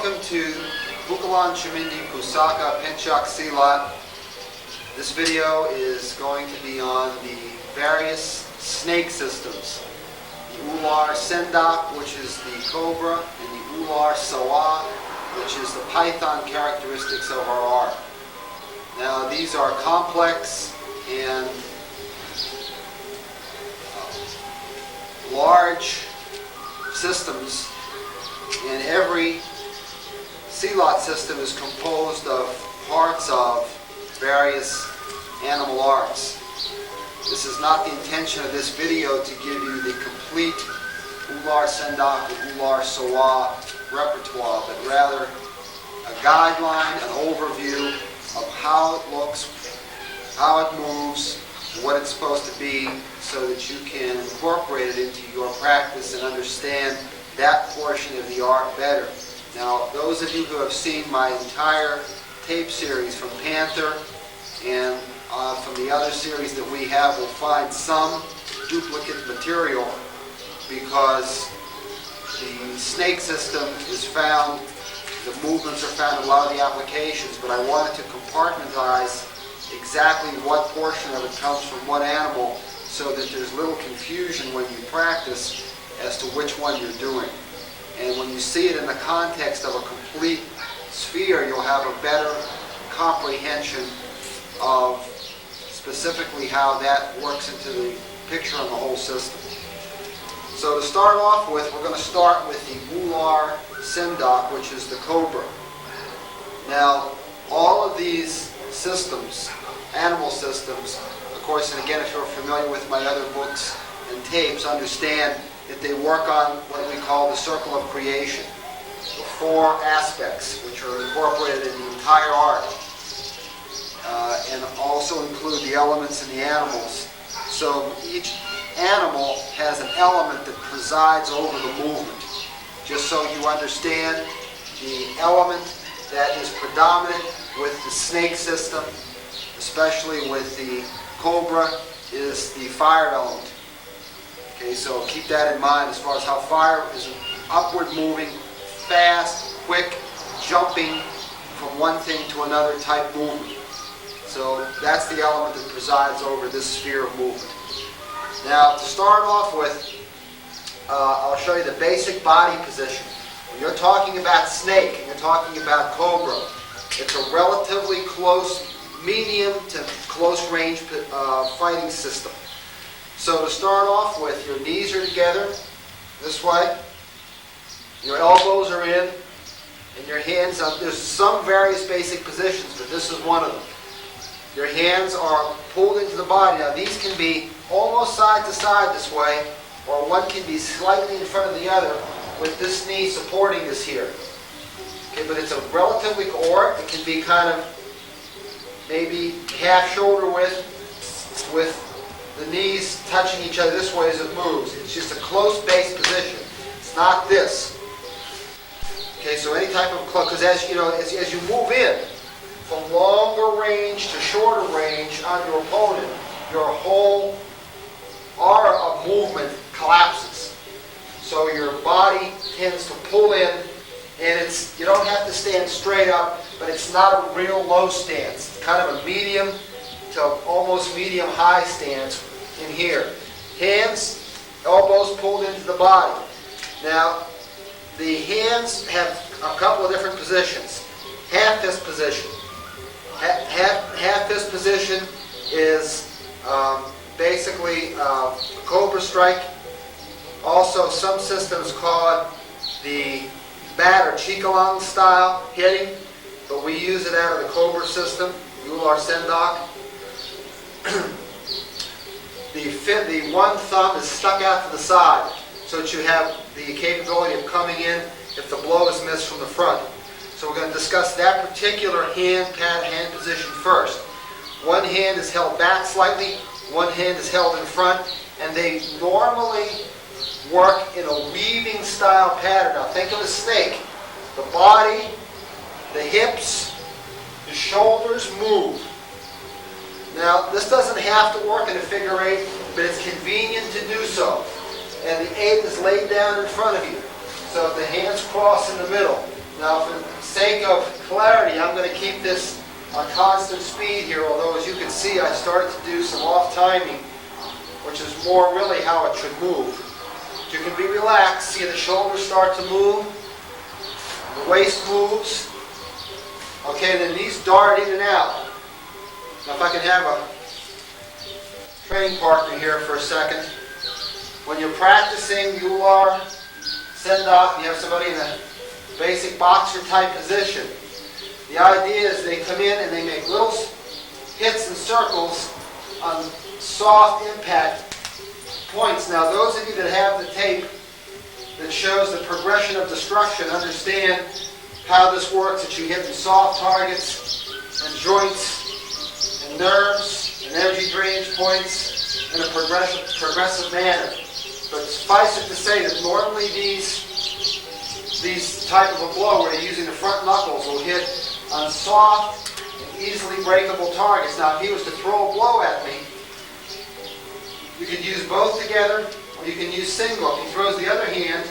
Welcome to Bukalan Chamindi Pusaka Penchak Silat. This video is going to be on the various snake systems. The Ular Sendak, which is the cobra, and the Ular Sawa, which is the python characteristics of our art. Now these are complex and large systems, and every silat system is composed of parts of various animal arts. This is not the intention of this video to give you the complete Ular Sendak or Ular Sawa repertoire, but rather a guideline, an overview of how it looks, how it moves, what it's supposed to be, so that you can incorporate it into your practice and understand that portion of the art better. Now, those of you who have seen my entire tape series from Panther and from the other series that we have will find some duplicate material, because the snake system is found, the movements are found in a lot of the applications, but I wanted to compartmentalize exactly what portion of it comes from what animal, so that there's little confusion when you practice as to which one you're doing. And when you see it in the context of a complete sphere, you'll have a better comprehension of specifically how that works into the picture on the whole system. So to start off with, we're going to start with the Ular Sendak, which is the cobra. Now, all of these systems, animal systems, of course, and again, if you're familiar with my other books and tapes, understand that they work on what we call the circle of creation, the four aspects which are incorporated in the entire art, and also include the elements in the animals. So each animal has an element that presides over the movement. Just so you understand, the element that is predominant with the snake system, especially with the cobra, is the fire element. Okay, so keep that in mind as far as how fire is an upward moving, fast, quick, jumping from one thing to another type movement. So that's the element that presides over this sphere of movement. Now, to start off with, I'll show you the basic body position. When you're talking about snake and you're talking about cobra, it's a relatively close, medium to close range fighting system. So to start off with, your knees are together this way, your elbows are in, and your hands up. There's some various basic positions, but this is one of them. Your hands are pulled into the body. Now these can be almost side to side this way, or one can be slightly in front of the other with this knee supporting this here. Okay, but it's a relatively, or it can be kind of maybe half shoulder width with the knees touching each other this way as it moves. It's just a close base position. It's not this. Okay, so any type of close, because as you know, as you move in from longer range to shorter range on your opponent, your whole aura of movement collapses. So your body tends to pull in, and you don't have to stand straight up, but it's not a real low stance. It's kind of a medium to almost medium high stance in here. Hands, elbows pulled into the body. Now, the hands have a couple of different positions. Half fist position. Half fist position is basically a cobra strike. Also, some systems call it the bat or chikalang style hitting, but we use it out of the cobra system, Ular Sendak. The one thumb is stuck out to the side, so that you have the capability of coming in if the blow is missed from the front. So we're going to discuss that particular hand position first. One hand is held back slightly, one hand is held in front, and they normally work in a weaving style pattern. Now think of a snake. The body, the hips, the shoulders move. Now, this doesn't have to work in a figure eight, but it's convenient to do so. And the eight is laid down in front of you. So if the hands cross in the middle, Now, for the sake of clarity, I'm going to keep this on constant speed here, although as you can see, I started to do some off-timing, which is more really how it should move. You can be relaxed, see the shoulders start to move, the waist moves. Okay, then these dart in and out. Now if I can have a training partner here for a second. When you're practicing, you are send-off, you have somebody in a basic boxer type position. The idea is they come in and they make little hits and circles on soft impact points. Now those of you that have the tape that shows the progression of destruction understand how this works, that you hit the soft targets and joints and nerves and energy drainage points in a progressive manner. But suffice it to say that normally these type of a blow where you're using the front knuckles will hit on soft and easily breakable targets. Now if he was to throw a blow at me, you could use both together or you can use single. If he throws the other hand,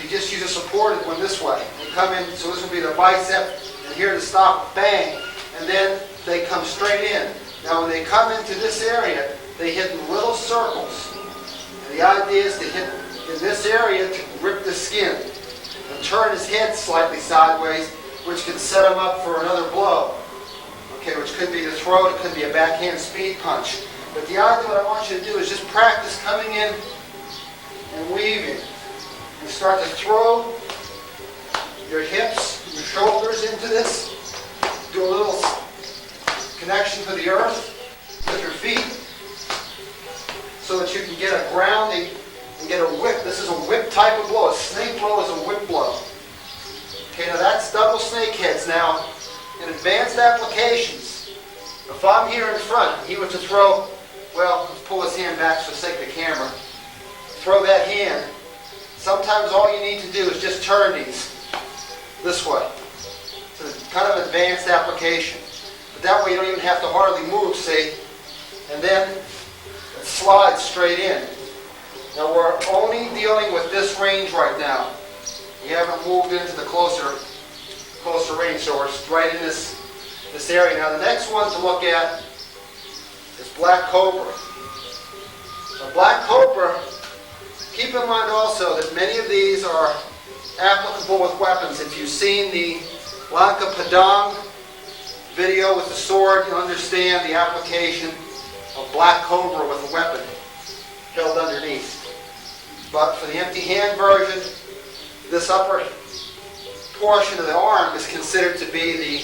you just use a supported one this way. They come in, so this will be the bicep, and here to stop, bang, and then they come straight in. Now when they come into this area, they hit in little circles. And the idea is to hit in this area to rip the skin and turn his head slightly sideways, which can set him up for another blow. Okay, which could be the throat, it could be a backhand speed punch. But the idea, what I want you to do is just practice coming in and weaving. You start to throw your hips, your shoulders into this. Do a little connection to the earth with your feet so that you can get a grounding and get a whip. This is a whip type of blow. A snake blow is a whip blow. Okay, now that's double snake heads. Now, in advanced applications, if I'm here in front, he was to throw, well, let's pull his hand back for the sake of the camera. Throw that hand. Sometimes all you need to do is just turn these this way. It's kind of advanced application. But that way you don't even have to hardly move, see? And then it slides straight in. Now we're only dealing with this range right now. We haven't moved into the closer range, so we're right in this area. Now the next one to look at is Black Cobra. Now Black Cobra, keep in mind also that many of these are applicable with weapons. If you've seen the Lanka Padang video with the sword, you'll understand the application of Black Cobra with a weapon held underneath. But for the empty hand version, this upper portion of the arm is considered to be the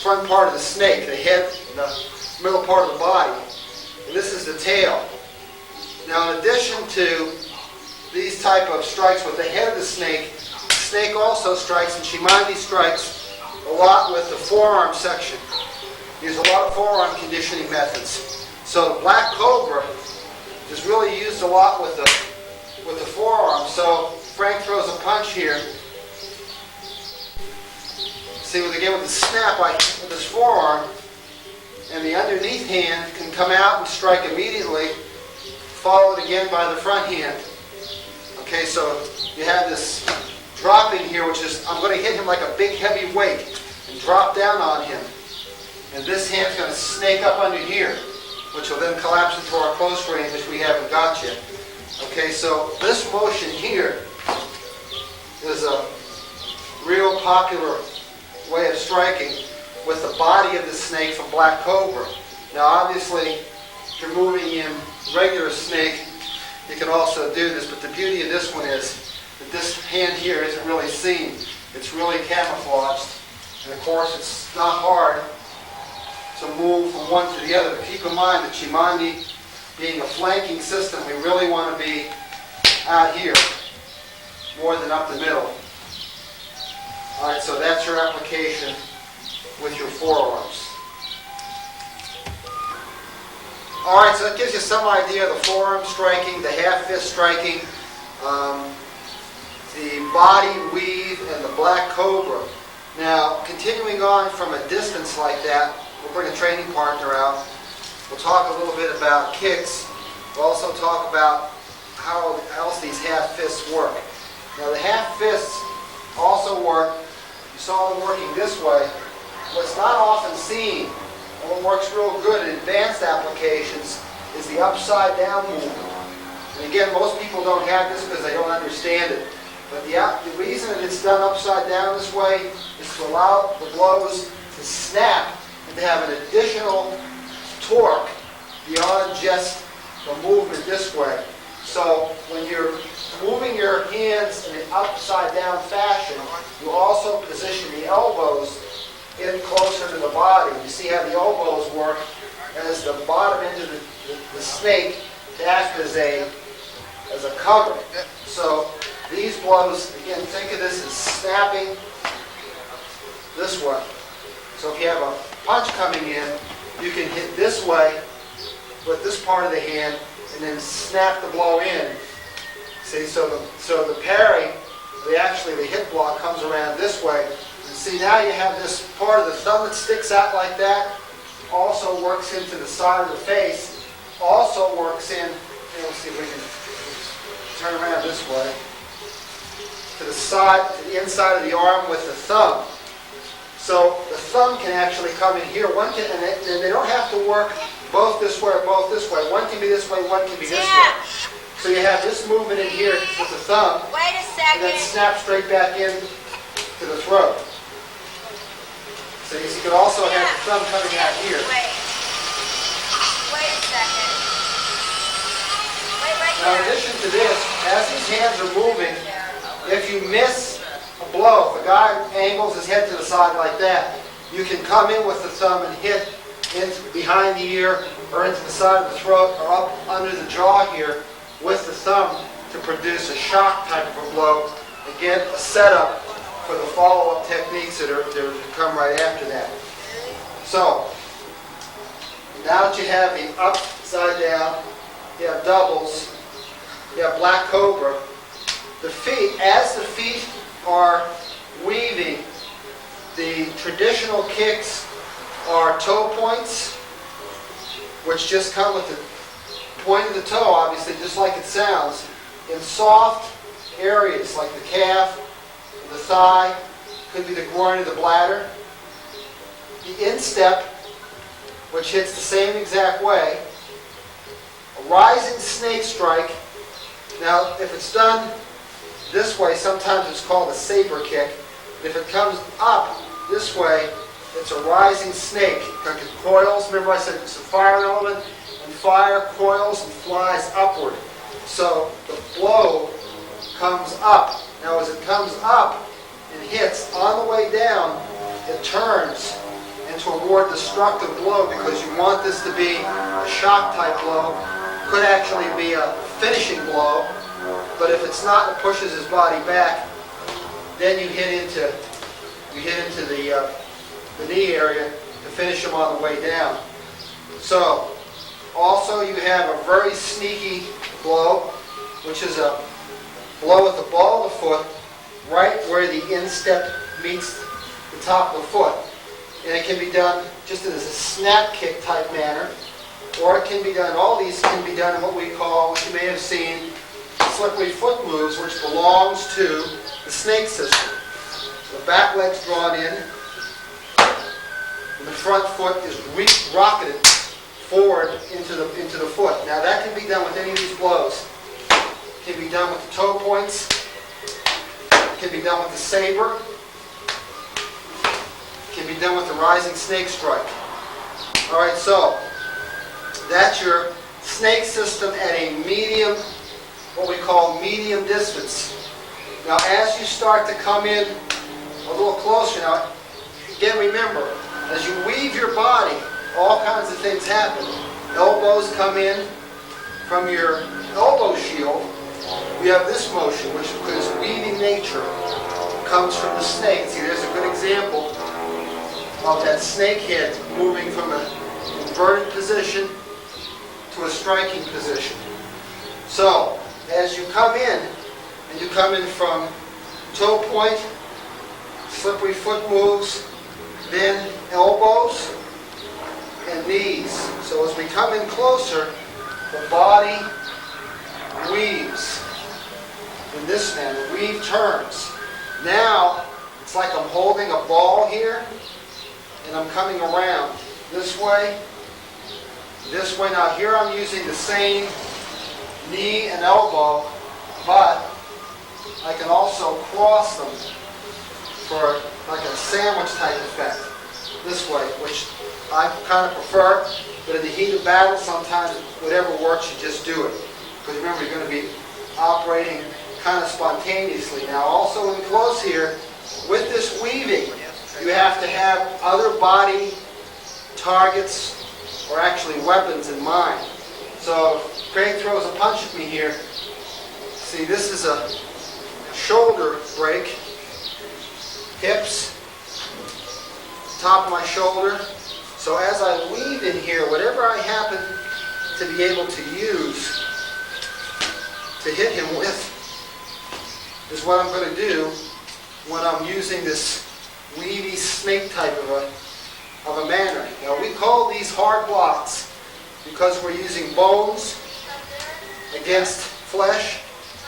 front part of the snake, the head, and the middle part of the body. And this is the tail. Now in addition to these type of strikes with the head of the snake also strikes, and Shimandi strikes a lot with the forearm section. Use a lot of forearm conditioning methods. So the Black Cobra is really used a lot with the forearm. So Frank throws a punch here. See, again with the snap with his forearm, and the underneath hand can come out and strike immediately, followed again by the front hand. Okay, so you have this dropping here, which is, I'm going to hit him like a big heavy weight and drop down on him. And this hand's going to snake up under here, which will then collapse into our close range, which we haven't got yet. Okay, so this motion here is a real popular way of striking with the body of the snake from Black Cobra. Now obviously, if you're moving in regular snake, you can also do this, but the beauty of this one is that this hand here isn't really seen. It's really camouflaged. And of course, it's not hard to move from one to the other. But keep in mind that Shimandi, being a flanking system, we really want to be out here more than up the middle. All right, so that's your application with your forearms. All right, so that gives you some idea of the forearm striking, the half fist striking, the body weave, and the Black Cobra. Now, continuing on from a distance like that, we'll bring a training partner out. We'll talk a little bit about kicks. We'll also talk about how else these half fists work. Now, the half fists also work. You saw them working this way. What's not often seen, and what works real good in advanced applications, is the upside down movement. And again, most people don't have this because they don't understand it. But the reason that it's done upside down this way is to allow the blows to snap and to have an additional torque beyond just the movement this way. So when you're moving your hands in an upside down fashion, you also position the elbows in closer to the body. You see how the elbows work as the bottom end of the snake to act as a cover. So these blows, again, think of this as snapping this way. So if you have a punch coming in, you can hit this way with this part of the hand and then snap the blow in. See, so the parry, the hip block comes around this way. And see, now you have this part of the thumb that sticks out like that, also works into the side of the face, also works in, let's see if we can turn around this way, to the side, to the inside of the arm with the thumb. So the thumb can actually come in here. One can, and they don't have to work both this way or both this way. One can be this way, one can be this way. So you have this movement in here with the thumb. Wait a second. And then snap straight back in to the throat. So you can also have the thumb coming out here. Wait a second. Wait right Now in there. addition to this, as these hands are moving, if you miss a blow, if a guy angles his head to the side like that, you can come in with the thumb and hit behind the ear or into the side of the throat or up under the jaw here with the thumb to produce a shock type of a blow. Again, a setup for the follow-up techniques that are to come right after that. So, now that you have the upside down, you have doubles, you have black cobra, the feet, as the feet are weaving, the traditional kicks are toe points, which just come with the point of the toe, obviously, just like it sounds, in soft areas like the calf, the thigh, could be the groin or the bladder. The instep, which hits the same exact way. A rising snake strike. Now, if it's done this way, sometimes it's called a saber kick. If it comes up this way, it's a rising snake. Like it coils. Remember I said it's a fire element, and fire coils and flies upward. So the blow comes up. Now as it comes up and hits on the way down, it turns into a more destructive blow because you want this to be a shock type blow. Could actually be a finishing blow, but if it's not, it pushes his body back. Then you hit into the knee area to finish him on the way down. So also you have a very sneaky blow, which is a blow at the ball of the foot, right where the instep meets the top of the foot. And it can be done just as a snap kick type manner, or it can be done, all these can be done in what we call, what you may have seen, slippery foot moves, which belongs to the snake system. The back leg's drawn in, and the front foot is rocketed forward into the foot. Now that can be done with any of these blows. It can be done with the toe points. It can be done with the saber. It can be done with the rising snake strike. All right, so that's your snake system at a medium, what we call medium distance. Now as you start to come in a little closer, now again remember, as you weave your body, all kinds of things happen. Elbows come in from your elbow shield. We have this motion, which is weaving nature, comes from the snake. See, there's a good example of that snake head moving from an inverted position to a striking position. So, as you come in, and you come in from toe point, slippery foot moves, then elbows and knees. So as we come in closer, the body weaves in this manner. Weave turns. Now, it's like I'm holding a ball here, and I'm coming around this way, this way. Now here I'm using the same knee and elbow, but I can also cross them for like a sandwich type effect this way, which I kind of prefer, but in the heat of battle, sometimes whatever works, you just do it. Because remember, you're going to be operating kind of spontaneously. Now also in close here, with this weaving, you have to have other body targets, or actually weapons, in mind. So if Craig throws a punch at me here, see, this is a shoulder break, hips, top of my shoulder. So as I weave in here, whatever I happen to be able to use to hit him with is what I'm going to do when I'm using this weavy snake type of a manner. Now we call these hard blocks because we're using bones against flesh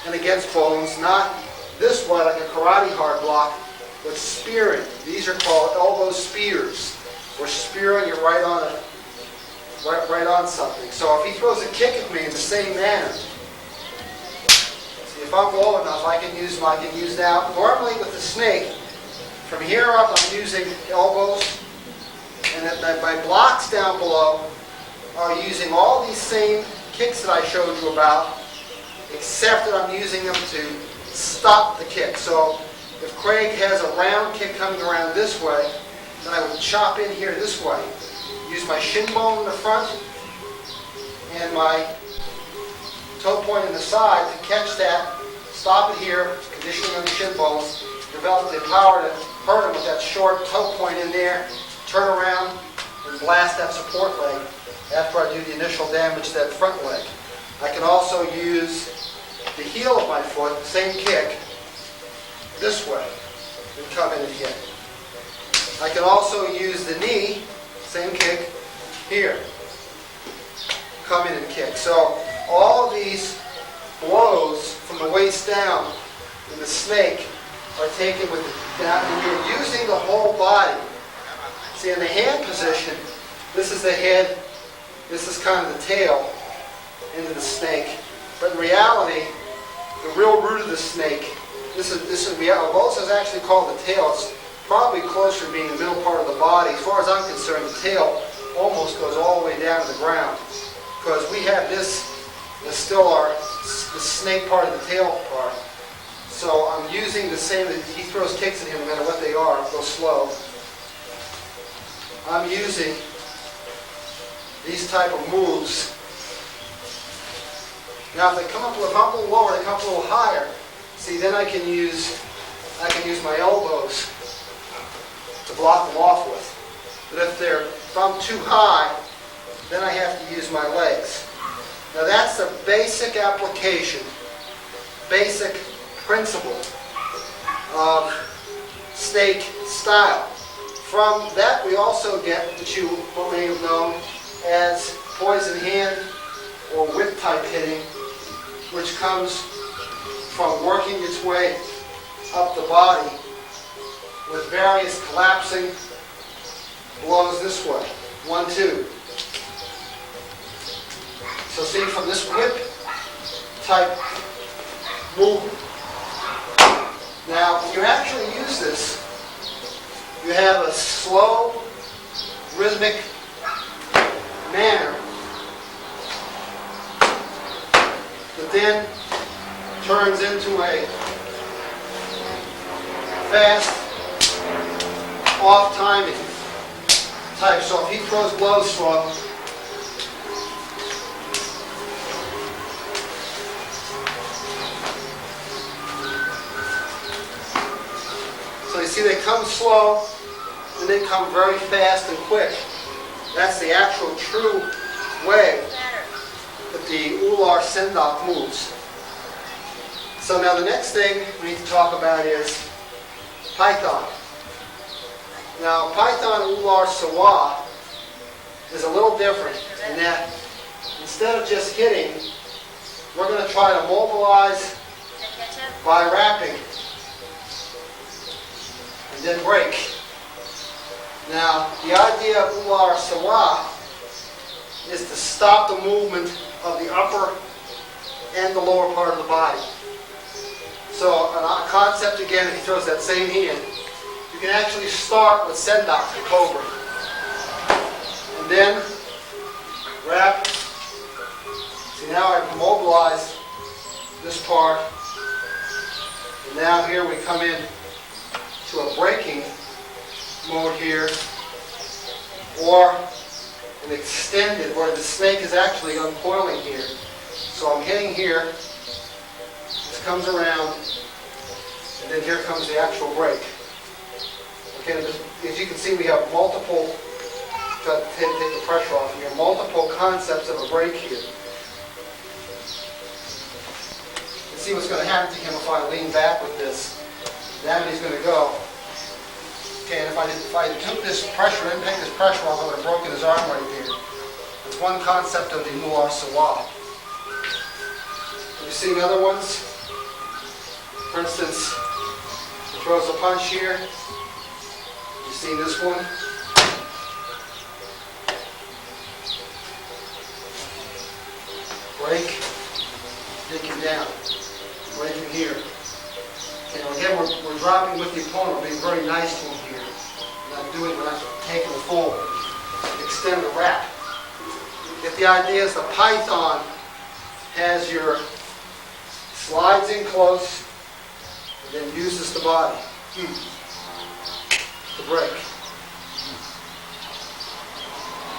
and against bones, not this way like a karate hard block, but spearing. These are called elbow spears. We're spearing it right on something. So if he throws a kick at me in the same manner, see, if I'm low enough, I can use now. Normally with the snake, from here up, I'm using elbows, and then my blocks down below are using all these same kicks that I showed you about, except that I'm using them to stop the kick. So if Craig has a round kick coming around this way, then I would chop in here this way. Use my shin bone in the front and my toe point in the side to catch that, stop it here, conditioning on the shin bones, develop the power to hurt him with that short toe point in there, turn around and blast that support leg after I do the initial damage to that front leg. I can also use the heel of my foot, same kick, this way, and come in and hit. I can also use the knee, same kick, here, come in and kick. So all of these blows from the waist down in the snake are taken with that, and you're using the whole body. See, in the hand position, this is the head, this is kind of the tail into the snake. But in reality, the real root of the snake, this is actually called the tail. It's probably closer to being the middle part of the body. As far as I'm concerned, the tail almost goes all the way down to the ground, because we have this is still the snake part of the tail part. So I'm using the same. He throws kicks at him no matter what they are. Go slow. I'm using these type of moves. Now if they come up a little lower, they come up a little higher. See, then I can use my elbows to block them off with. But if I'm too high, then I have to use my legs. Now that's the basic application, basic principle of snake style. From that we also get what you may have known as poison hand or whip type hitting, which comes from working its way up the body with various collapsing blows this way. 1, 2. So see, from this whip type movement. Now, when you actually use this, you have a slow, rhythmic manner that then turns into a fast, off-timing type. So if he throws blows from, so you see they come slow and they come very fast and quick. That's the actual true way that the Ular Sendok moves. So now the next thing we need to talk about is Python. Now Python Ular Sawa is a little different in that instead of just hitting, we're going to try to mobilize by wrapping and then break. Now, the idea of Ular Sawa is to stop the movement of the upper and the lower part of the body. So, a concept again, if he throws that same hand, you can actually start with Sendak, the cobra. And then wrap. See, now I've mobilized this part. And now here we come in to a breaking mode here, or an extended, where the snake is actually uncoiling here. So I'm hitting here, this comes around, and then here comes the actual break. Okay, as you can see, we have multiple, to take the pressure off here, multiple concepts of a break here. Let's see what's going to happen to him if I lean back with this. Now he's going to go. Okay, and if I took this pressure, didn't take this pressure off, I would have broken his arm right here. That's one concept of the Ular Sawa. You've seen other ones. For instance, he throws a punch here. You've seen this one. Break, take him down. Break him here. Okay, now again, we're dropping with the opponent. We're being very nice to him here. We're not taking the full extend the wrap. If the idea is the python has your slides in close and then uses the body to break.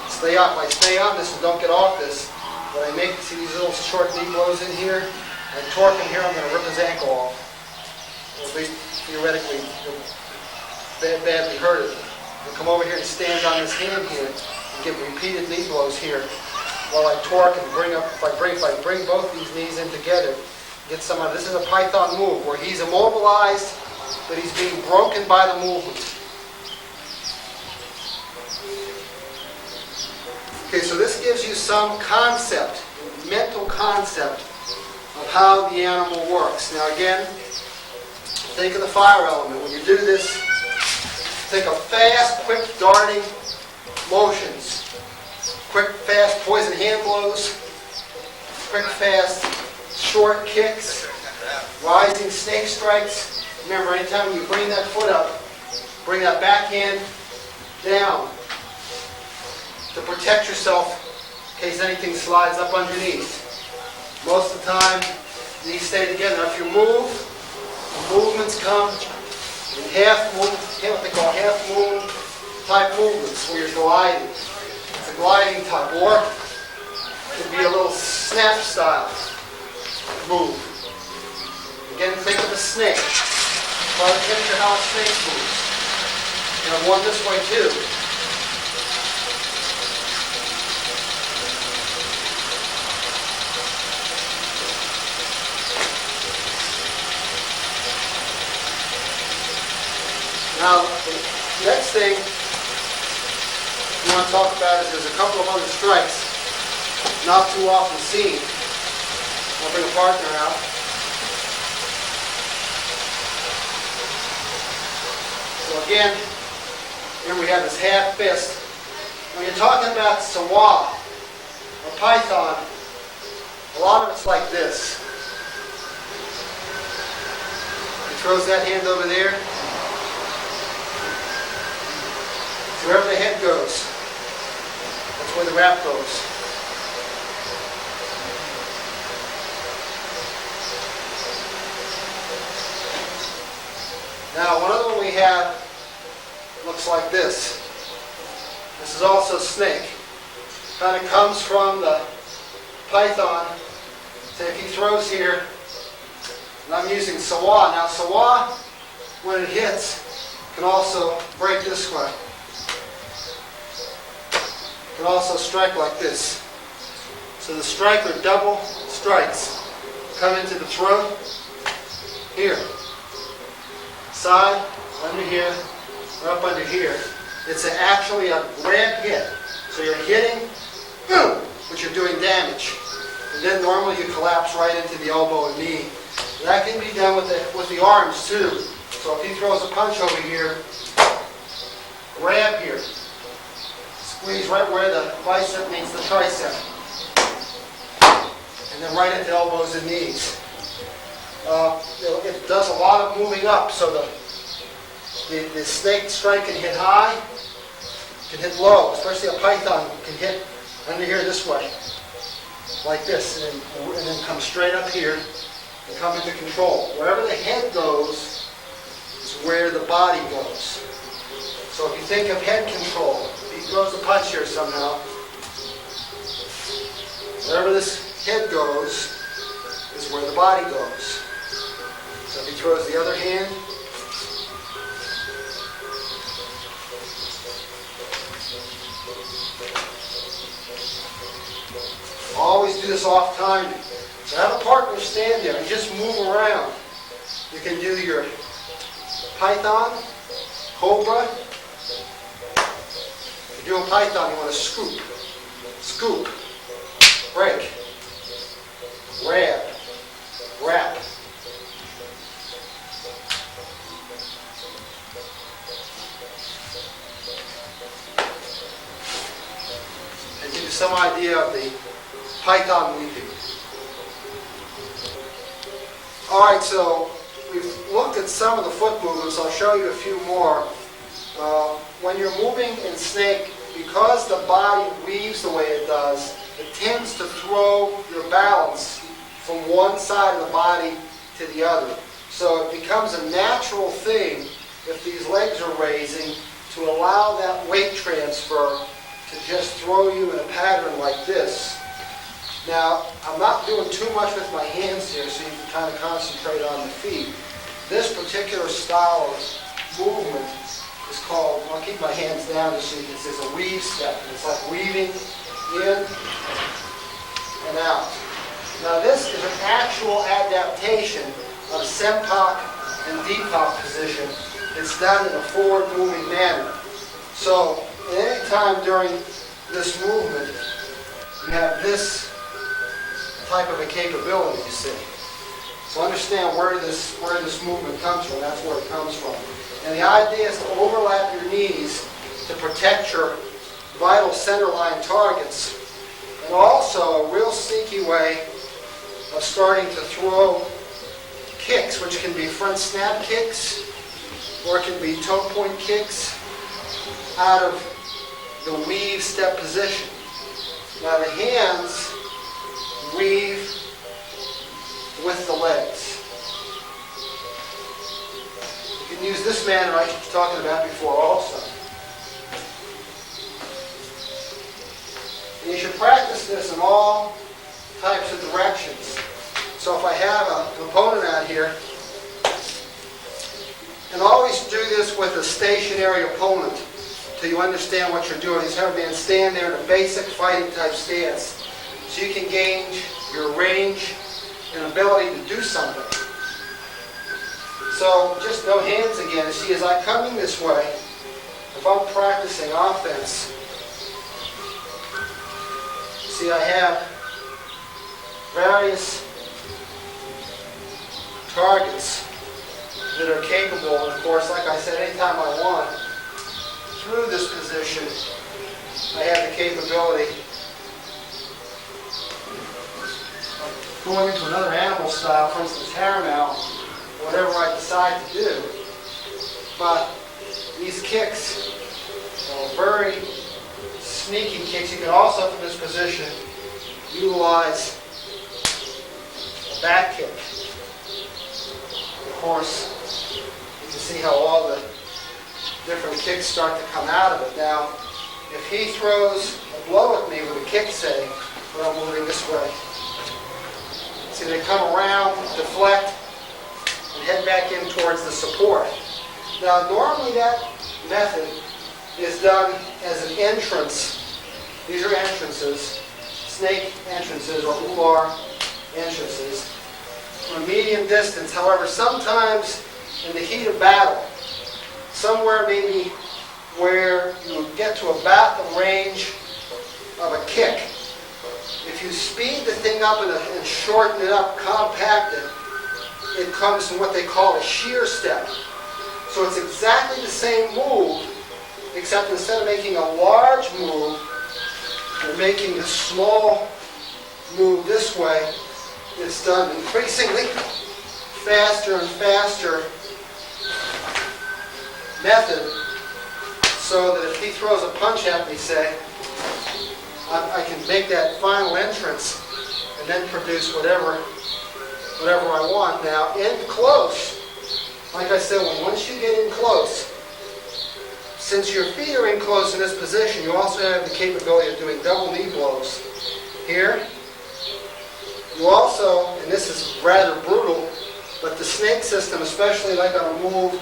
Stay up. I stay on this and don't get off this. But I make, see these little short knee blows in here? I torque him here, I'm going to rip his ankle off. Or at least theoretically, he'll badly hurt it. I'll come over here and stand on his hand here and give repeated knee blows here while I torque and bring up, if I bring both these knees in together, get some of, this is a python move where he's immobilized, but he's being broken by the movement. Okay, so this gives you some concept, mental concept of how the animal works. Now again, think of the fire element. When you do this, take a fast, quick darting motions. Quick, fast poison hand blows. Quick, fast, short kicks. Rising snake strikes. Remember, anytime you bring that foot up, bring that backhand down to protect yourself in case anything slides up underneath. Most of the time, these stay together. Now, if you move, the movements come in half moon, what they call half moon type movements, where you're gliding. It's a gliding type, or it could be a little snap style move. Again, think of a snake. Try to picture how a snake moves. And I've one this way too. Now, the next thing we want to talk about is there's a couple of other strikes not too often seen. I'll bring a partner out. So again, here we have this half fist. When you're talking about sawa or python, a lot of it's like this. He throws that hand over there. Wherever the head goes, that's where the wrap goes. Now, one other one we have looks like this. This is also a snake. Kind of comes from the python. So if he throws here, and I'm using sawa. Now, sawa, when it hits, can also break this way. Can also strike like this. So the strike or double strikes come into the throat, here, side, under here, or up under here. It's actually a grab hit. So you're hitting, boom, but you're doing damage. And then normally you collapse right into the elbow and knee. That can be done with the arms too. So if he throws a punch over here, grab here. Squeeze right where the bicep meets the tricep. And then right into elbows and knees. It does a lot of moving up, so the snake strike can hit high, can hit low, especially a python can hit under here this way, like this, and then come straight up here and come into control. Wherever the head goes is where the body goes. So if you think of head control, he throws a punch here somehow. Wherever this head goes is where the body goes. So if he throws the other hand, always do this off timing. So have a partner stand there and just move around. You can do your python, cobra. If you do a python, you want to scoop, scoop, break, grab, wrap. And give you some idea of the python leaping. Alright, so we've looked at some of the foot movements. I'll show you a few more. When you're moving in snake, because the body weaves the way it does, it tends to throw your balance from one side of the body to the other. So it becomes a natural thing, if these legs are raising, to allow that weight transfer to just throw you in a pattern like this. Now, I'm not doing too much with my hands here, so you can kind of concentrate on the feet. This particular style of movement is called, I'll keep my hands down just so you can see, it's a weave step. It's like weaving in and out. Now this is an actual adaptation of Sempak and Deepak position. It's done in a forward moving manner. So at any time during this movement, you have this type of a capability, you see. So understand where this movement comes from. That's where it comes from. And the idea is to overlap your knees to protect your vital centerline targets. And also a real sneaky way of starting to throw kicks, which can be front snap kicks, or it can be toe point kicks out of the weave step position. Now the hands weave with the legs. You can use this manner I was talking about before also. And you should practice this in all types of directions. So if I have an opponent out here, and always do this with a stationary opponent till you understand what you're doing. Just have a man stand there in a basic fighting type stance so you can gauge your range and ability to do something. So just no hands again. You see, as I come in this way, if I'm practicing offense, see, I have various targets that are capable, and of course, like I said, anytime I want, through this position, I have the capability of going into another animal style, for instance, Haramel, whatever I decide to do. But these kicks are very sneaky kicks. You can also, from this position, utilize a back kick. Of course, you can see how all the different kicks start to come out of it. Now, if he throws a blow at me with a kick, say, when I'm moving this way, see, they come around, deflect, and head back in towards the support. Now, normally that method is done as an entrance. These are entrances, snake entrances or ular entrances, from a medium distance. However, sometimes in the heat of battle, somewhere maybe where you get to about the range of a kick, if you speed the thing up and shorten it up, compact it, it comes in what they call a shear step. So it's exactly the same move, except instead of making a large move, we're making a small move this way. It's done increasingly faster and faster method, so that if he throws a punch at me, say, I can make that final entrance and then produce whatever I want. Now, in close, like I said, once you get in close, since your feet are in close in this position, you also have the capability of doing double knee blows. Here, you also, and this is rather brutal, but the snake system, especially like on a move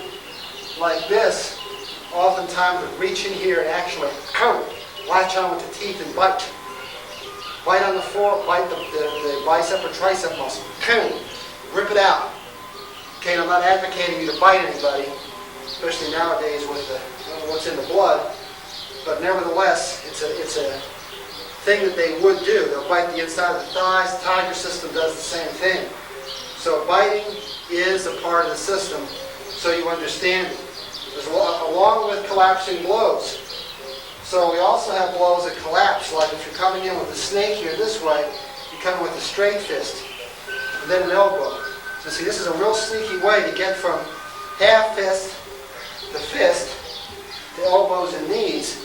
like this, oftentimes would reach in here and actually latch on with the teeth and bite. Bite on the floor, bite the bicep or tricep muscle. Rip it out. Okay, and I'm not advocating you to bite anybody, especially nowadays with what's in the blood, but nevertheless, it's a thing that they would do. They'll bite the inside of the thighs. The tiger system does the same thing. So biting is a part of the system, so you understand it. Along with collapsing blows. So we also have blows that collapse, like if you're coming in with a snake here this way, you come in with a straight fist, and then an elbow. So see, this is a real sneaky way to get from half fist to fist, to elbows and knees,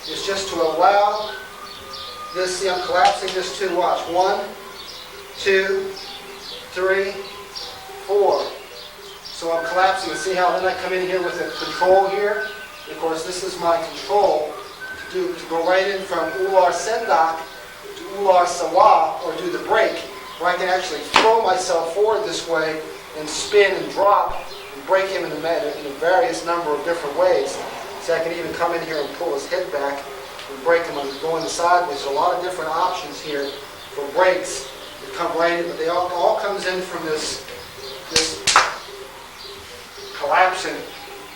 is just to allow this, see I'm collapsing this too, watch. 1, 2, 3, 4. So I'm collapsing, and see how then I come in here with a control here? And of course, this is my control to go right in from Ular Sendak to Ular Sawa, or do the break, where I can actually throw myself forward this way and spin and drop and break him in a various number of different ways. So I can even come in here and pull his head back and break him and go in the sideways. There's a lot of different options here for breaks that come right in, but they all comes in from this collapsing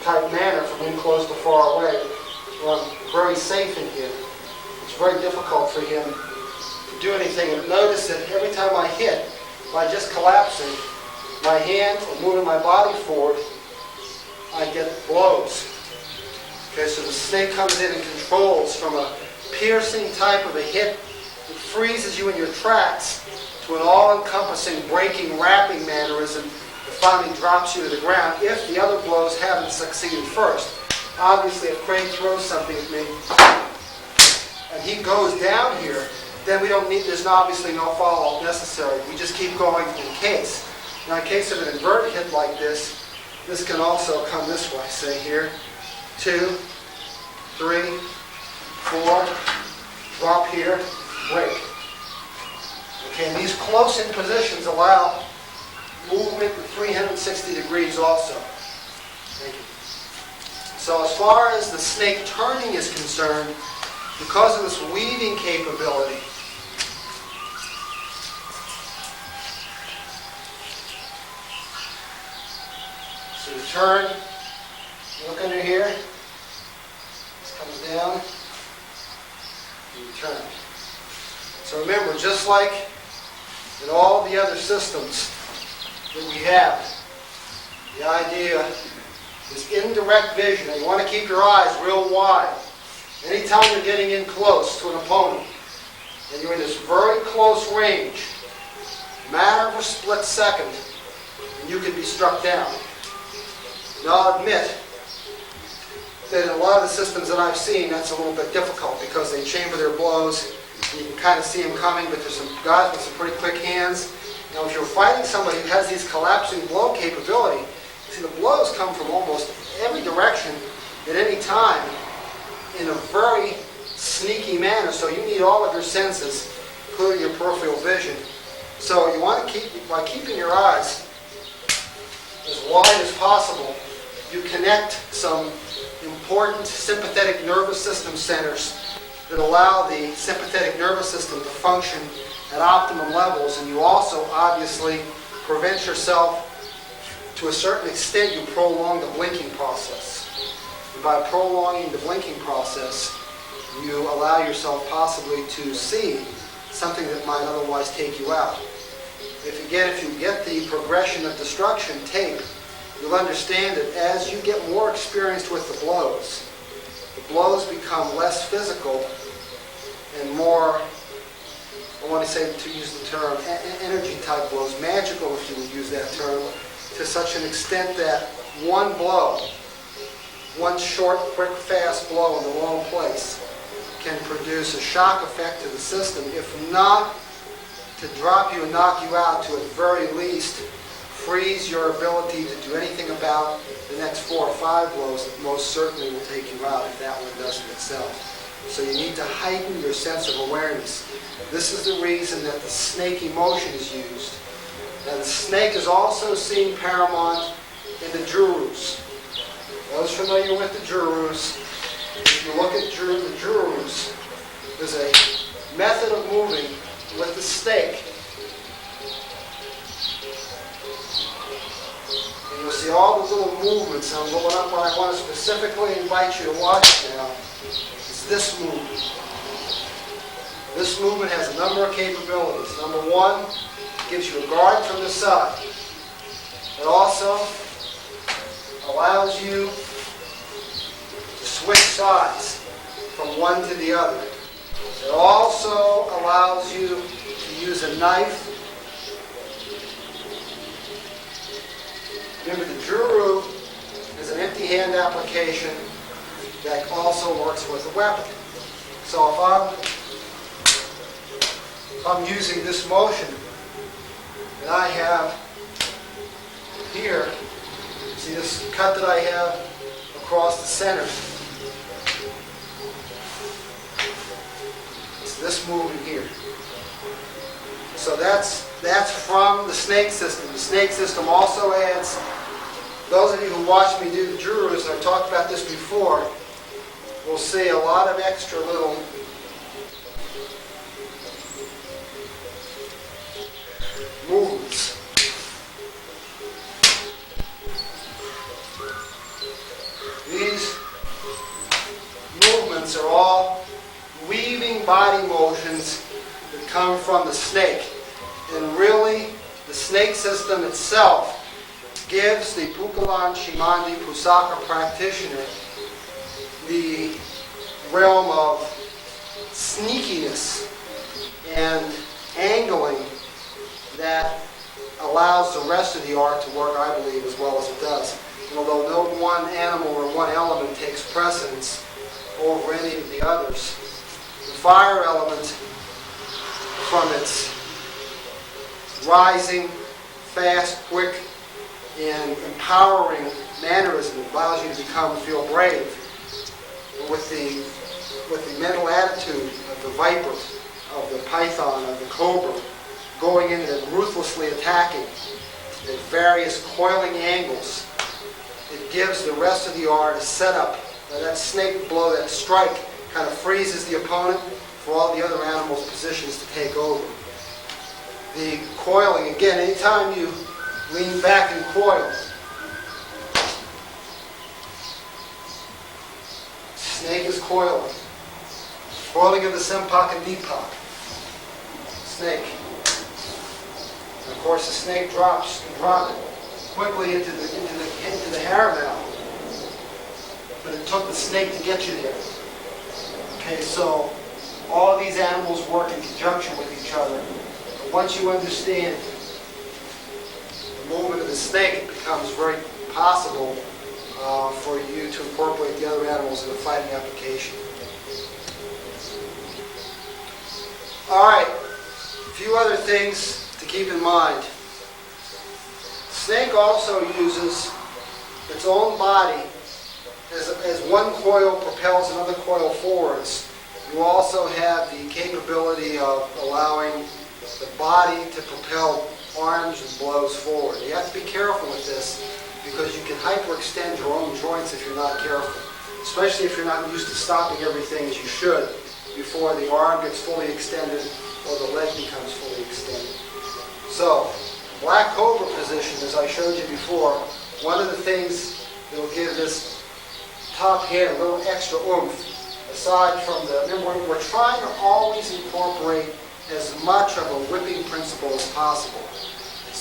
type manner from in close to far away. Well, I'm very safe in here. It's very difficult for him to do anything. And notice that every time I hit, by just collapsing my hand or moving my body forward, I get blows. Okay, so the snake comes in and controls from a piercing type of a hit that freezes you in your tracks to an all-encompassing breaking, wrapping mannerism that finally drops you to the ground if the other blows haven't succeeded first. Obviously, if Craig throws something at me and he goes down here, then there's obviously no follow-up necessary. We just keep going in case. Now, in case of an inverted hit like this can also come this way. Say here, 2, 3, 4, drop here, break. Okay, and these close-in positions allow movement at 360 degrees also. Thank you. So as far as the snake turning is concerned, because of this weaving capability, so you turn, look under here, this comes down, and you turn. So remember, just like in all the other systems that we have, the idea is indirect vision, and you want to keep your eyes real wide. Anytime you're getting in close to an opponent, and you're in this very close range, matter of a split second, and you can be struck down. Now I'll admit that in a lot of the systems that I've seen, that's a little bit difficult because they chamber their blows, and you can kind of see them coming, but there's some guys with some pretty quick hands. Now if you're fighting somebody who has these collapsing blow capability, see, the blows come from almost every direction at any time in a very sneaky manner, so you need all of your senses, including your peripheral vision. So you want to by keeping your eyes as wide as possible, you connect some important sympathetic nervous system centers that allow the sympathetic nervous system to function at optimum levels, and you also obviously prevent yourself. To a certain extent, you prolong the blinking process. And by prolonging the blinking process, you allow yourself possibly to see something that might otherwise take you out. If you get the progression of destruction tape, you'll understand that as you get more experienced with the blows become less physical and more, I want to say, to use the term, energy type blows, magical if you would use that term, to such an extent that one blow, one short, quick, fast blow in the wrong place can produce a shock effect to the system, if not to drop you and knock you out, to at very least freeze your ability to do anything about the next 4 or 5 blows that most certainly will take you out if that one doesn't itself. So you need to heighten your sense of awareness. This is the reason that the snaky motion is used. Now the snake is also seen paramount in the Jurus. Those familiar with the Jurus, if you look at the Jurus, there's a method of moving with the snake. And you'll see all the little movements. And what I want to specifically invite you to watch now is this movement. This movement has a number of capabilities. Number one, it gives you a guard from the side. It also allows you to switch sides from one to the other. It also allows you to use a knife. Remember, the Juru is an empty hand application that also works with a weapon. So if I'm using this motion that I have here, see this cut that I have across the center? It's this movement here. So that's from the snake system. The snake system also adds, those of you who watch me do the Jurus, and I've talked about this before, will see a lot of extra little movements. These movements are all weaving body motions that come from the snake. And really, the snake system itself gives the Pukulan Shimandi Pusaka practitioner the realm of sneakiness and angling that allows the rest of the art to work, I believe, as well as it does. And although no one animal or one element takes precedence over any of the others, the fire element, from its rising, fast, quick, and empowering mannerism, allows you to feel brave. With the mental attitude of the viper, of the python, of the cobra, going in and ruthlessly attacking at various coiling angles, it gives the rest of the art a setup. That snake blow, that strike, kind of freezes the opponent for all the other animals' positions to take over. The coiling, again, anytime you lean back and coil, snake is coiling. Coiling of the Sempak and Deepak. Snake. And of course, the snake drops quickly into the harem now. But it took the snake to get you there. Okay, so all of these animals work in conjunction with each other. But once you understand the movement of the snake, it becomes very possible for you to incorporate the other animals in a fighting application. All right, a few other things to keep in mind. Snake also uses its own body as one coil propels another coil forwards. You also have the capability of allowing the body to propel arms and blows forward. You have to be careful with this because you can hyperextend your own joints if you're not careful, especially if you're not used to stopping everything as you should before the arm gets fully extended or the leg becomes fully extended. So, black cobra position, as I showed you before, one of the things that will give this top hand a little extra oomph, aside from remember, we're trying to always incorporate as much of a whipping principle as possible.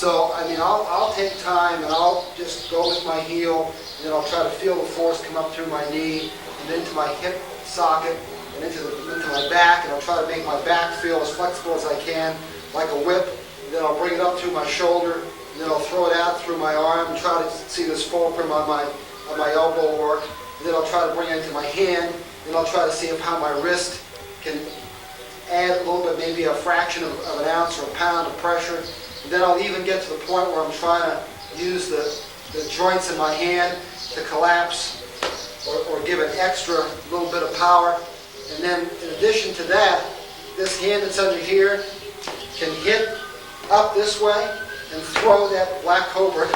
So, I mean, I'll take time and I'll just go with my heel, and then I'll try to feel the force come up through my knee and into my hip socket and into my back, and I'll try to make my back feel as flexible as I can, like a whip. And then I'll bring it up through my shoulder, and then I'll throw it out through my arm and try to see this fulcrum on my elbow work. And then I'll try to bring it into my hand, and I'll try to see how my wrist can add a little bit, maybe a fraction of an ounce or a pound of pressure. And then I'll even get to the point where I'm trying to use the joints in my hand to collapse or give an extra little bit of power. And then in addition to that, this hand that's under here can hit up this way and throw that black cobra,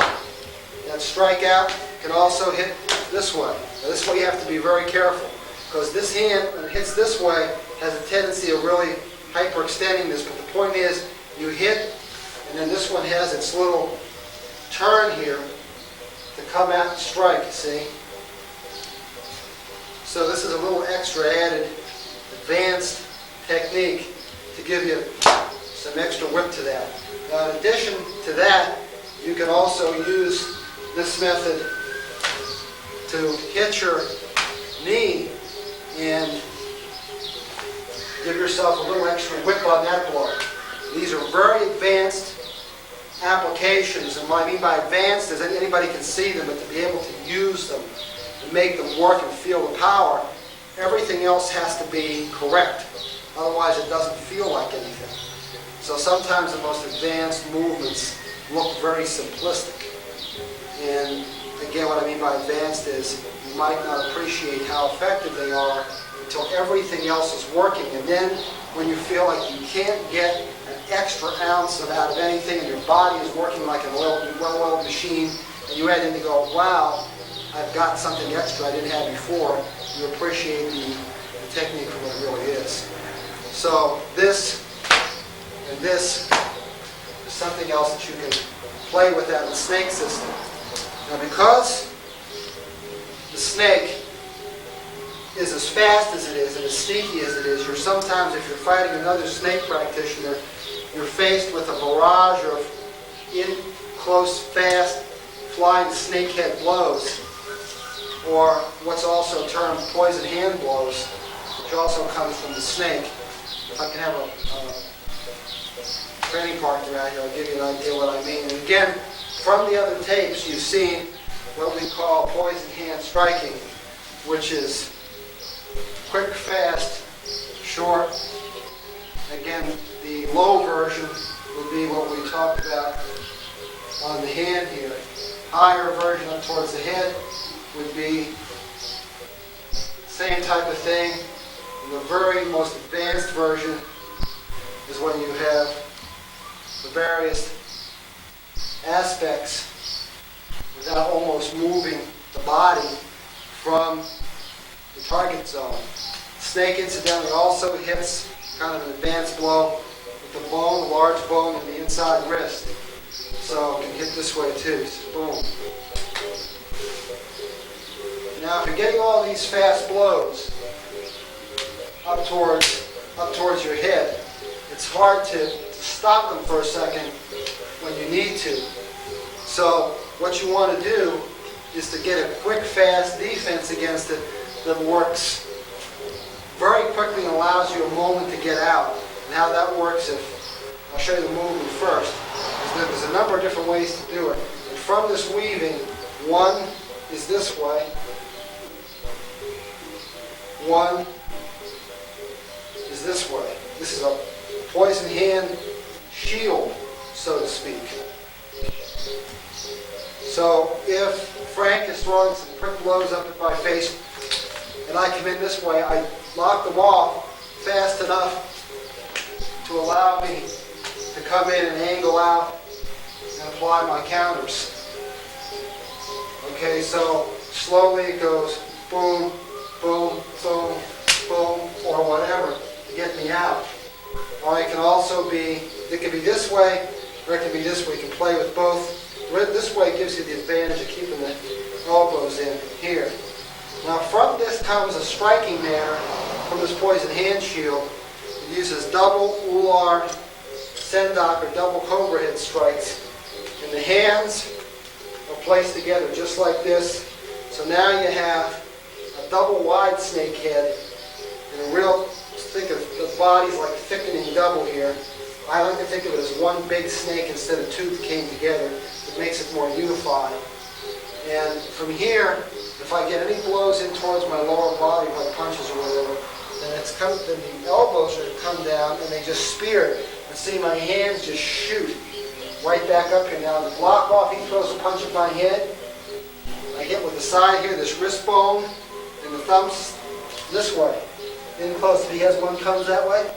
that strike out, can also hit this way. Now this way you have to be very careful, because this hand, when it hits this way, has a tendency of really hyperextending this. But the point is, you hit, and then this one has its little turn here to come out and strike, you see? So this is a little extra added advanced technique to give you some extra whip to that. Now in addition to that, you can also use this method to hit your knee and give yourself a little extra whip on that blow. These are very advanced applications, and what I mean by advanced is that anybody can see them, but to be able to use them and make them work and feel the power, everything else has to be correct. Otherwise it doesn't feel like anything. So sometimes the most advanced movements look very simplistic. And again, what I mean by advanced is you might not appreciate how effective they are until everything else is working. And then when you feel like you can't get an extra ounce out of anything and your body is working like an well-oiled machine, and you add in to go, wow, I've got something extra I didn't have before, you appreciate the technique for what it really is. So this and this is something else that you can play with out of the snake system. Now because the snake is as fast as it is and as sneaky as it is, you're sometimes, if you're fighting another snake practitioner, you're faced with a barrage of in-close, fast, flying snakehead blows, or what's also termed poison hand blows, which also comes from the snake. If I can have a training partner out here, I'll give you an idea what I mean. And again, from the other tapes, you've seen what we call poison hand striking, which is quick, fast, short. Again, the low version would be what we talked about on the hand here. Higher version up towards the head would be same type of thing. And the very most advanced version is when you have the various aspects without almost moving the body from the target zone. Snake, incidentally, also hits kind of an advanced blow with the bone, the large bone in the inside wrist. So it can hit this way too. So boom. Now, if you're getting all these fast blows up towards your head, it's hard to stop them for a second when you need to. So what you want to do is to get a quick, fast defense against it that works very quickly and allows you a moment to get out. And how that works, I'll show you the movement first. There's a number of different ways to do it. And from this weaving, one is this way. One is this way. This is a poison hand shield, so to speak. So if Frank is throwing some quick blows up at my face and I come in this way, I lock them off fast enough to allow me to come in and angle out and apply my counters. Okay, so slowly it goes boom, boom, boom, boom, or whatever to get me out. Or it can also be, it can be this way, or it can be this way. You can play with both. This way gives you the advantage of keeping the elbows in here. Now from this comes a striking manner from this poison hand shield. It uses double ular, sendok, or double cobra head strikes the hands are placed together just like this. So now you have a double wide snake head and a real, think of the body's like thickening double here. I like to think of it as one big snake instead of two that came together. It makes it more unified. And from here, if I get any blows in towards my lower body, like punches or whatever, then the elbows are come down and they just spear. And see my hands just shoot right back up here. Now to block off, he throws a punch at my head. I hit with the side here, this wrist bone, and the thumbs this way. In close, if he has one comes that way,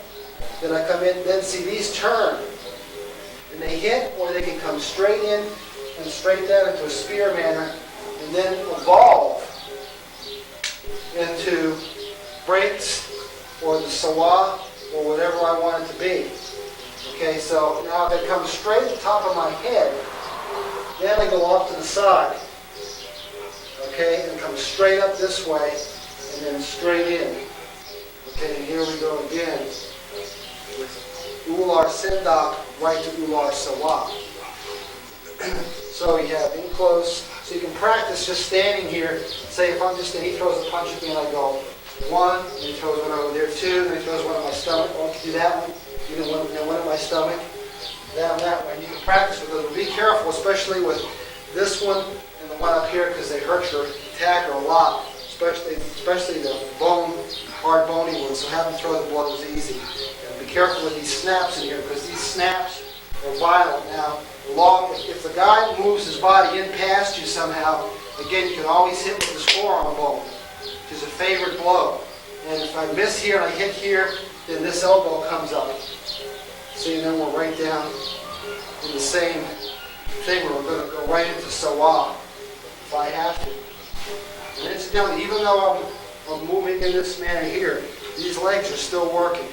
then I come in, then see these turn. And they hit, or they can come straight in and straight down into a spear manner, and then evolve into breaks, or the sawa, or whatever I want it to be. Okay, so now if it comes straight at the top of my head, then I go off to the side. Okay, and come straight up this way, and then straight in. Okay, and here we go again with Ular Sendak right to Ular Sawa. So you have in close, so you can practice just standing here. Say if I'm just, he throws a punch at me and I go one, and he throws one over there, two, and he throws one at my stomach. Oh, I can do that one, and one at my stomach, down that way. And you can practice with those. But be careful, especially with this one and the one up here, because they hurt your attacker a lot, especially the bone, hard bony ones. So have them throw the blows easy. And be careful with these snaps in here, because these snaps are violent. Now, if the guy moves his body in past you somehow, again, you can always hit with the forearm bone, which is a favorite blow. And if I miss here and I hit here, then this elbow comes up. See, then we're right down in the same thing where we're going to go right into sawa if I have to. And incidentally, even though I'm moving in this manner here, these legs are still working.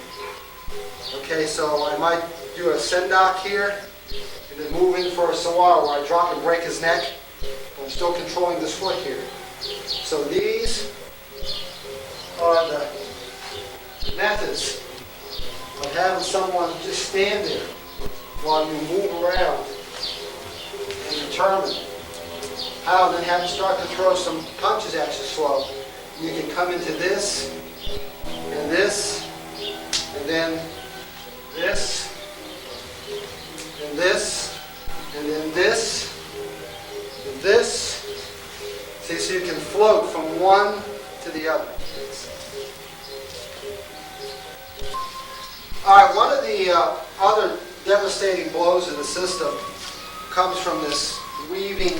Okay, so I might do a sendak here, and then move in for a sawa where I drop and break his neck. I'm still controlling this foot here. So these are the methods of having someone just stand there while you move around and determine how, and then have him start to throw some punches at you slow. You can come into this, and then this, and this, and then this, and this. See, so you can float from one to the other. All right, one of the other devastating blows in the system comes from this weaving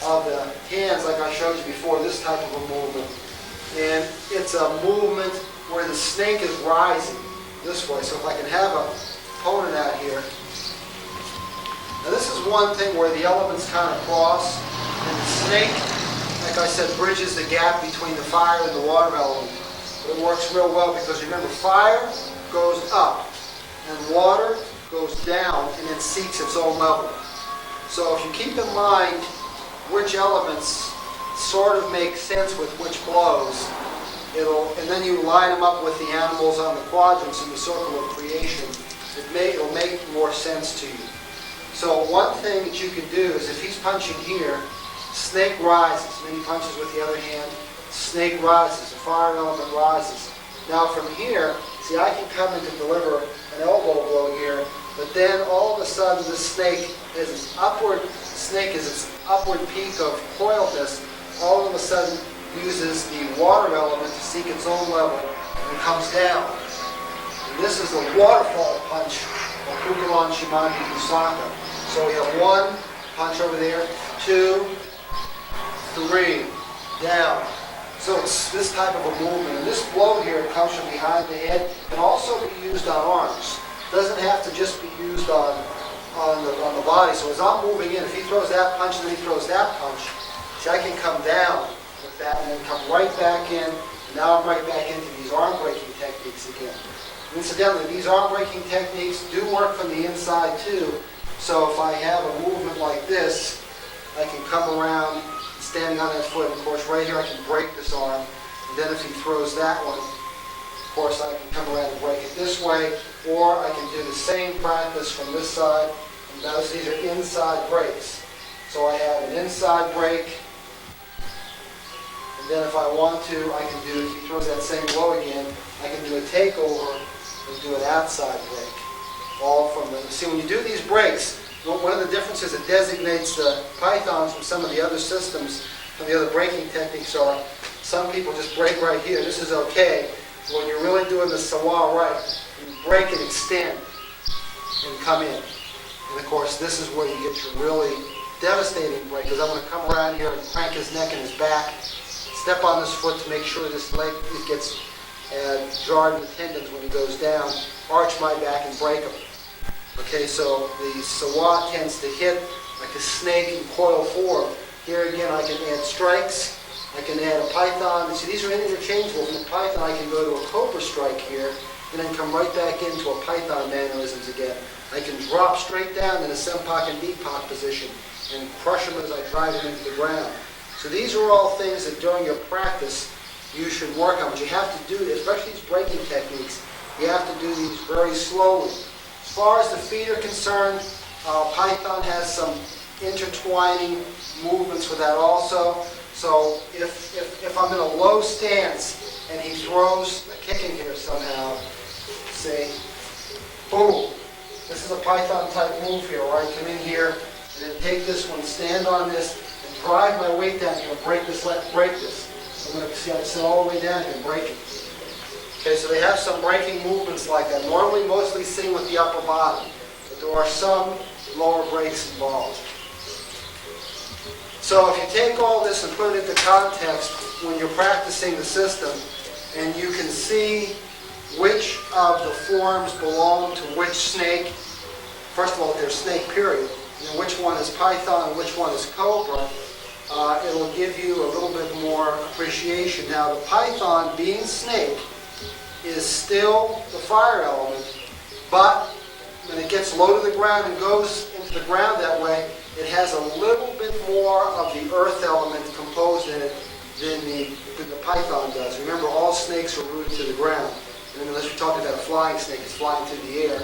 of the hands, like I showed you before, this type of a movement. And it's a movement where the snake is rising this way. So if I can have an opponent out here. Now this is one thing where the elements kind of cross, and the snake, like I said, bridges the gap between the fire and the water element. But it works real well because remember, fire goes up and water goes down and then seeks its own level. So if you keep in mind which elements sort of make sense with which blows, and then you line them up with the animals on the quadrants in the circle of creation, it'll make more sense to you. So one thing that you can do is if he's punching here, snake rises, and then he punches with the other hand, snake rises, the fire element rises. Now from here, see, I can come in to deliver an elbow blow here, but then all of a sudden the snake is its upward peak of coiledness, all of a sudden uses the water element to seek its own level and comes down. And this is the waterfall punch of Kukulan Shimandi Kusaka. So we have one punch over there, 2, 3, down. So it's this type of a movement. And this blow here comes from behind the head, can also be used on arms. It doesn't have to just be used on the body. So as I'm moving in, if he throws that punch and then he throws that punch, see, I can come down with that and then come right back in. And now I'm right back into these arm breaking techniques again. Incidentally, these arm breaking techniques do work from the inside too. So if I have a movement like this, I can come around standing on that foot. Of course, right here I can break this arm. And then if he throws that one, of course I can come around and break it this way. Or I can do the same practice from this side And these are inside brakes. So I have an inside brake, and then if I want to, I can do, if he throws that same blow again, I can do a takeover and do an outside brake. All from the, see, when you do these brakes, one of the differences that designates the Pythons from some of the other systems, some of the other braking techniques are, some people just brake right here. This is okay. When you're really doing the Sawa right, you brake and extend and come in. And of course, this is where you get your really devastating brake, because I'm going to come around here and crank his neck and his back, step on this foot to make sure this leg gets jarred in the tendons when he goes down, arch my back and break him. Okay, so the Sawa tends to hit like a snake in coil form. Here again, I can add strikes. I can add a Python. And see, these are interchangeable. From the Python, I can go to a Cobra strike here, and then come right back into a Python mannerisms again. I can drop straight down in a Sempak and Deepak position and crush them as I drive them into the ground. So these are all things that during your practice you should work on. But you have to do, especially these braking techniques, you have to do these very slowly. As far as the feet are concerned, Python has some intertwining movements with that also. So if I'm in a low stance and he throws a kick in here somehow, say, boom. This is a Python type move here, where I come in here and then take this one, stand on this, and drive my weight down here and break this. So I'm going to see I sit all the way down here and break it. Okay, so they have some braking movements like that. Normally, mostly sitting with the upper body, but there are some lower brakes involved. So if you take all this and put it into context when you're practicing the system, and you can see which of the forms belong to which snake. First of all, there's snake period, and then which one is Python and which one is Cobra. It'll give you a little bit more appreciation. Now, the Python, being snake, is still the fire element, but when it gets low to the ground and goes into the ground that way, it has a little bit more of the earth element composed in it than the Python does. Remember, all snakes are rooted to the ground. And unless you're talking about a flying snake, it's flying through the air,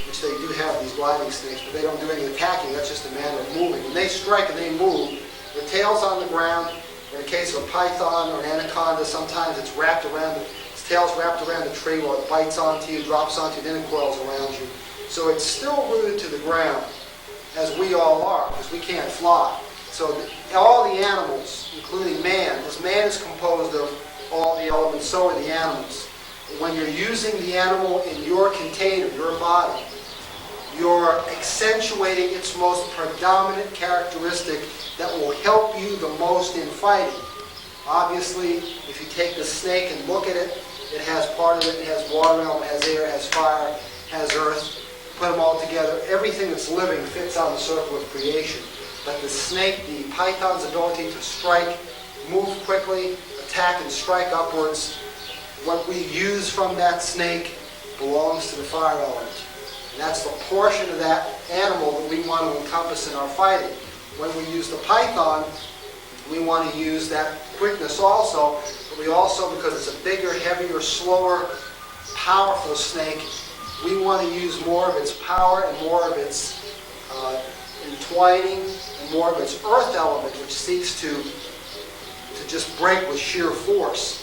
which they do have these gliding snakes, but they don't do any attacking. That's just a matter of moving. When they strike and they move, their tail's on the ground. In the case of a python or an anaconda, sometimes its wrapped around its tail's wrapped around the tree while it bites onto you, drops onto you, then it coils around you. So it's still rooted to the ground, as we all are, because we can't fly. So all the animals, including man, this man is composed of all the elements, so are the animals. When you're using the animal in your container, your body, you're accentuating its most predominant characteristic that will help you the most in fighting. Obviously, if you take the snake and look at it, it has part of it, it has water element, has air, has fire, has earth. Put them all together, everything that's living fits on the circle of creation. But the snake, the python's ability to strike, move quickly, attack and strike upwards, what we use from that snake belongs to the fire element. And that's the portion of that animal that we want to encompass in our fighting. When we use the python, we want to use that quickness also, but we also, because it's a bigger, heavier, slower, powerful snake, we want to use more of its power and more of its entwining and more of its earth element, which seeks to just break with sheer force.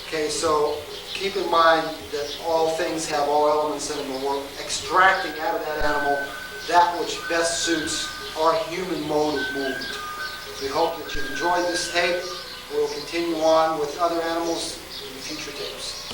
Okay, so keep in mind that all things have all elements in them, and we're extracting out of that animal that which best suits our human mode of movement. We hope that you've enjoyed this tape. We'll continue on with other animals in future tapes.